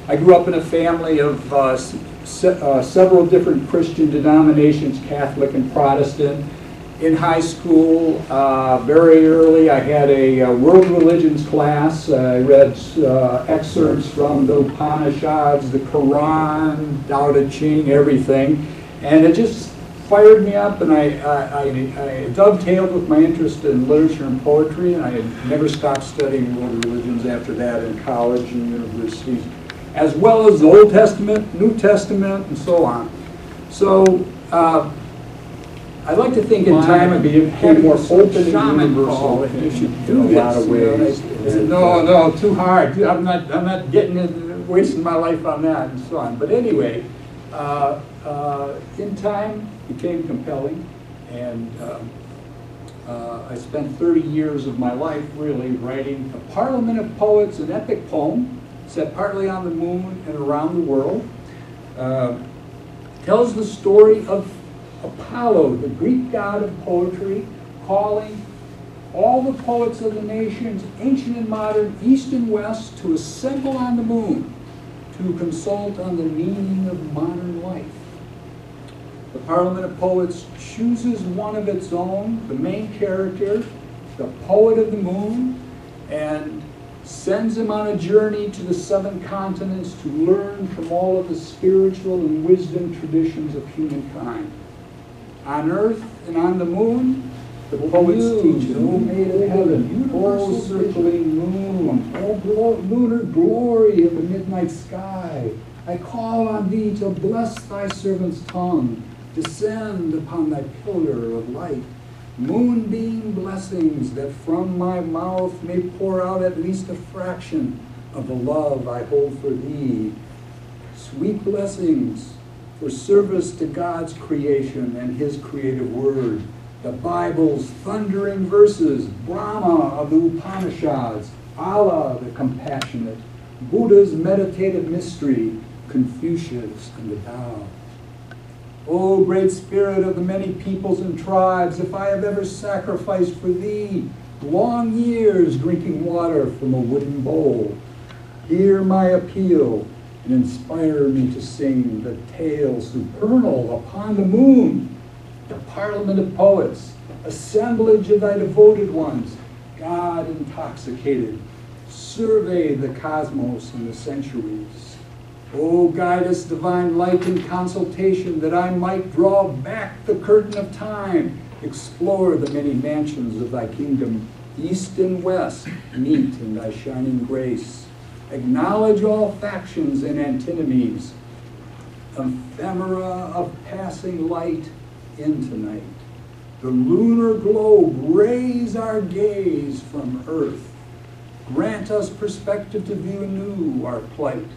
I grew up in a family of several different Christian denominations, Catholic and Protestant. In high school, very early, I had a world religions class. I read excerpts from the Upanishads, the Quran, Tao Te Ching, everything. And it just fired me up, and I dovetailed with my interest in literature and poetry, and I had never stopped studying world religions after that in college and universities, as well as the Old Testament, New Testament, and so on. So I'd like to think in time I'd be more open and universal, and you should do this in a lot of ways. No, too hard. I'm not wasting my life on that and so on. But anyway, in time became compelling, and I spent 30 years of my life really writing a parliament of poets, an epic poem set partly on the moon and around the world. Tells the story of Apollo, the Greek god of poetry, calling all the poets of the nations, ancient and modern, east and west, to assemble on the moon to consult on the meaning of modern life. The Parliament of Poets chooses one of its own, the main character, the poet of the moon, and sends him on a journey to the 7 continents to learn from all of the spiritual and wisdom traditions of humankind. On Earth and on the moon, the poets teach, O maid of heaven, O circling moon, O lunar glory of the midnight sky, I call on thee to bless thy servant's tongue, descend upon thy pillar of light, moonbeam blessings that from my mouth may pour out at least a fraction of the love I hold for thee. Sweet blessings for service to God's creation and his creative word, the Bible's thundering verses, Brahma of the Upanishads, Allah the compassionate, Buddha's meditative mystery, Confucius and the Tao. O great spirit of the many peoples and tribes, if I have ever sacrificed for thee long years drinking water from a wooden bowl, hear my appeal and inspire me to sing the tale supernal upon the moon, the parliament of poets, assemblage of thy devoted ones, God intoxicated, survey the cosmos and the centuries. O guide us, divine light, in consultation, that I might draw back the curtain of time, explore the many mansions of thy kingdom, east and west, meet in thy shining grace. Acknowledge all factions and antinomies, ephemera of passing light into night. The lunar globe, raise our gaze from earth. Grant us perspective to view anew our plight,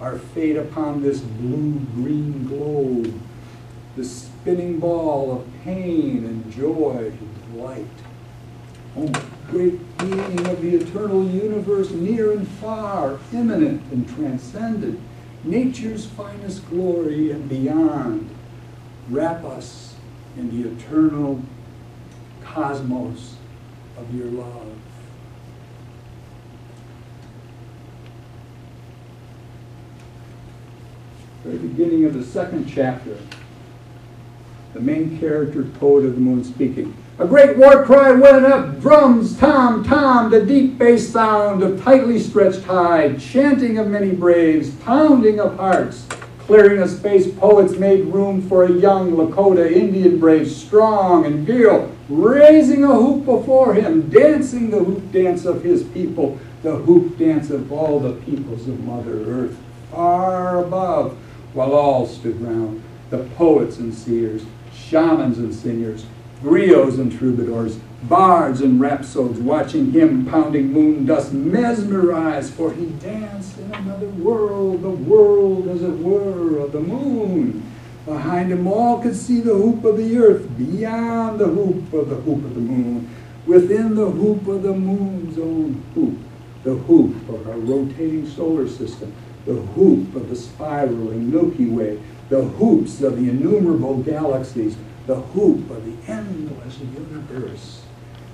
our fate upon this blue-green globe, the spinning ball of pain and joy and light. Oh, great being of the eternal universe, near and far, immanent and transcendent, nature's finest glory and beyond, wrap us in the eternal cosmos of your love. Very beginning of the 2nd chapter, the main character, poet of the moon, speaking. A great war cry went up, drums, tom, tom, the deep bass sound of tightly stretched hide, chanting of many braves, pounding of hearts, clearing a space. Poets made room for a young Lakota Indian brave, strong and virile, raising a hoop before him, dancing the hoop dance of his people, the hoop dance of all the peoples of Mother Earth, far above, while all stood round, the poets and seers, shamans and singers, griots and troubadours, bards and rhapsodes, watching him pounding moon dust, mesmerized, for he danced in another world, the world, as it were, of the moon. Behind him all could see the hoop of the earth, beyond the hoop of the moon, within the hoop of the moon's own hoop, the hoop of our rotating solar system, the hoop of the spiraling Milky Way, the hoops of the innumerable galaxies, the hoop of the endless universe.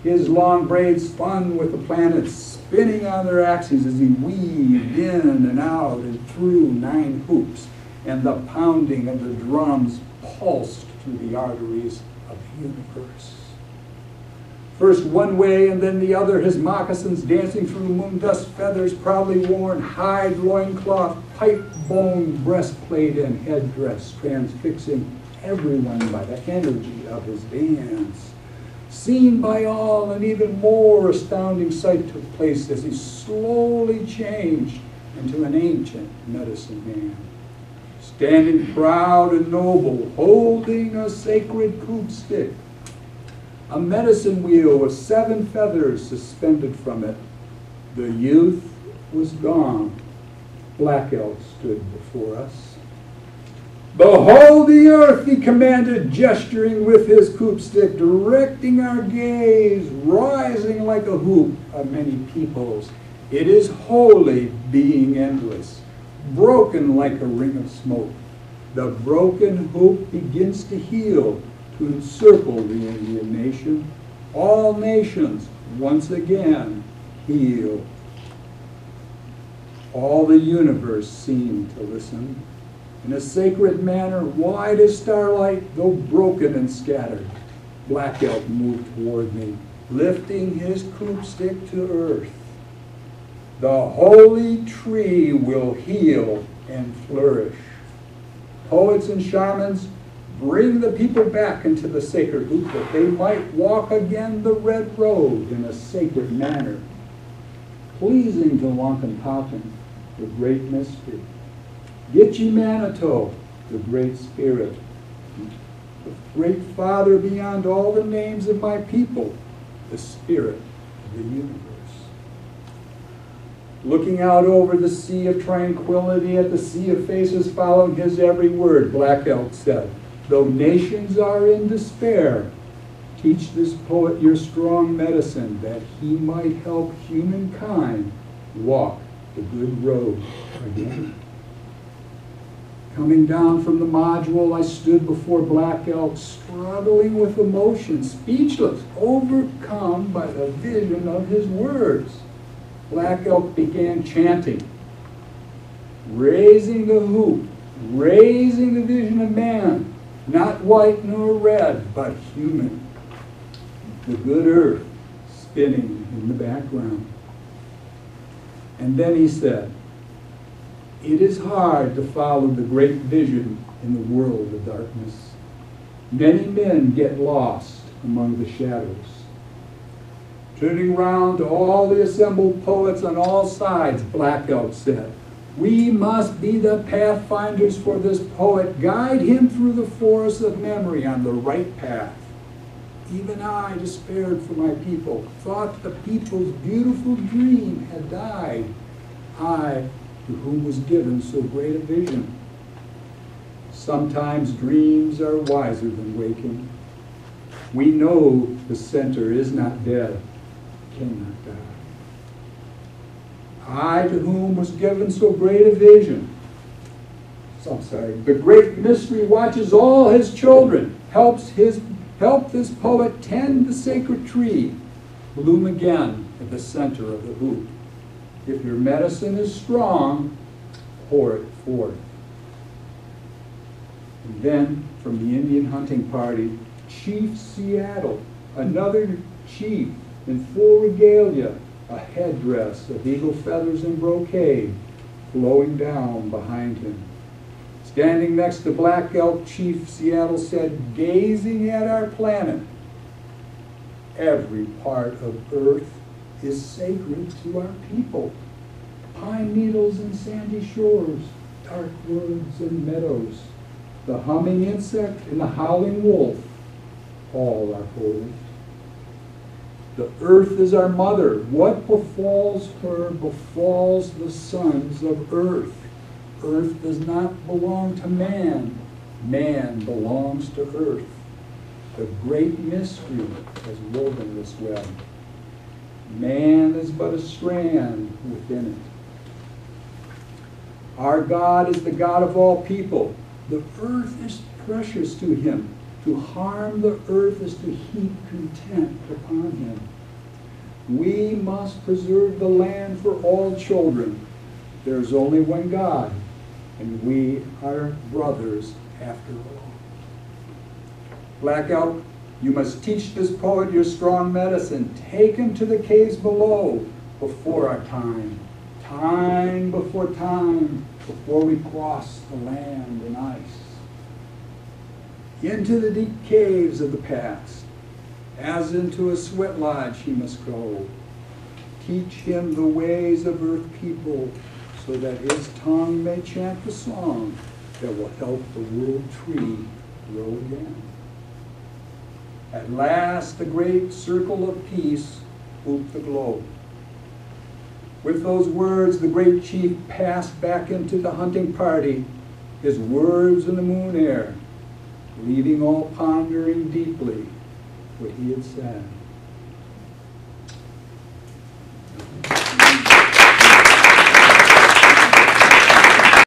His long braids spun with the planets spinning on their axes as he weaved in and out and through 9 hoops, and the pounding of the drums pulsed through the arteries of the universe. First one way and then the other, his moccasins dancing through moon dust, feathers proudly worn, hide loincloth, pipe bone breastplate, and headdress, transfixing everyone by the energy of his dance. Seen by all, an even more astounding sight took place as he slowly changed into an ancient medicine man, standing proud and noble, holding a sacred coupe stick, a medicine wheel with 7 feathers suspended from it. The youth was gone. Black Elk stood before us. "Behold the earth," he commanded, gesturing with his coupe stick, directing our gaze, rising like a hoop of many peoples. "It is holy, being endless, broken like a ring of smoke. The broken hoop begins to heal, to encircle the Indian nation. All nations once again heal." All the universe seemed to listen. In a sacred manner, wide as starlight, though broken and scattered, Black Elk moved toward me, lifting his coupe stick to earth. "The holy tree will heal and flourish. Poets and shamans, bring the people back into the sacred hoop that they might walk again the red road in a sacred manner, pleasing to Wampanoag, the great mystery. Gitche Manito, the great spirit, the great Father beyond all the names of my people, the spirit of the universe." Looking out over the sea of tranquility at the sea of faces following his every word, Black Elk said, "Though nations are in despair, teach this poet your strong medicine, that he might help humankind walk the good road again." Coming down from the module, I stood before Black Elk, struggling with emotion, speechless, overcome by the vision of his words. Black Elk began chanting, raising the hoop, raising the vision of man, not white nor red, but human. The good earth spinning in the background. And then he said, "It is hard to follow the great vision in the world of darkness. Many men get lost among the shadows." Turning round to all the assembled poets on all sides, Black Elk said, "We must be the pathfinders for this poet, guide him through the forest of memory on the right path. Even I despaired for my people, thought the people's beautiful dream had died. I, to whom was given so great a vision. Sometimes dreams are wiser than waking. We know the center is not dead, cannot die. I, to whom was given so great a vision. The great mystery watches all his children, help this poet tend the sacred tree, bloom again at the center of the hoop. If your medicine is strong, pour it forth." And then, from the Indian hunting party, Chief Seattle, another chief in full regalia, a headdress of eagle feathers and brocade, flowing down behind him. Standing next to Black Elk, Chief Seattle said, gazing at our planet, "Every part of Earth is sacred to our people. Pine needles and sandy shores, dark woods and meadows, the humming insect and the howling wolf, all are holy. The earth is our mother. What befalls her befalls the sons of earth. Earth does not belong to man. Man belongs to earth. The great mystery has woven this web. Man is but a strand within it. Our God is the God of all people. The earth is precious to him. To harm the earth is to heap contempt upon him. We must preserve the land for all children. There's only one God, and we are brothers after all. Black Elk, you must teach this poet your strong medicine. Take him to the caves below before our time. Time before time, before we cross the land and ice. Into the deep caves of the past, as into a sweat lodge he must go. Teach him the ways of earth people, so that his tongue may chant the song that will help the world tree grow again. At last the great circle of peace whooped the globe. With those words, the great chief passed back into the hunting party, his words in the moon air, leaving all pondering deeply what he had said.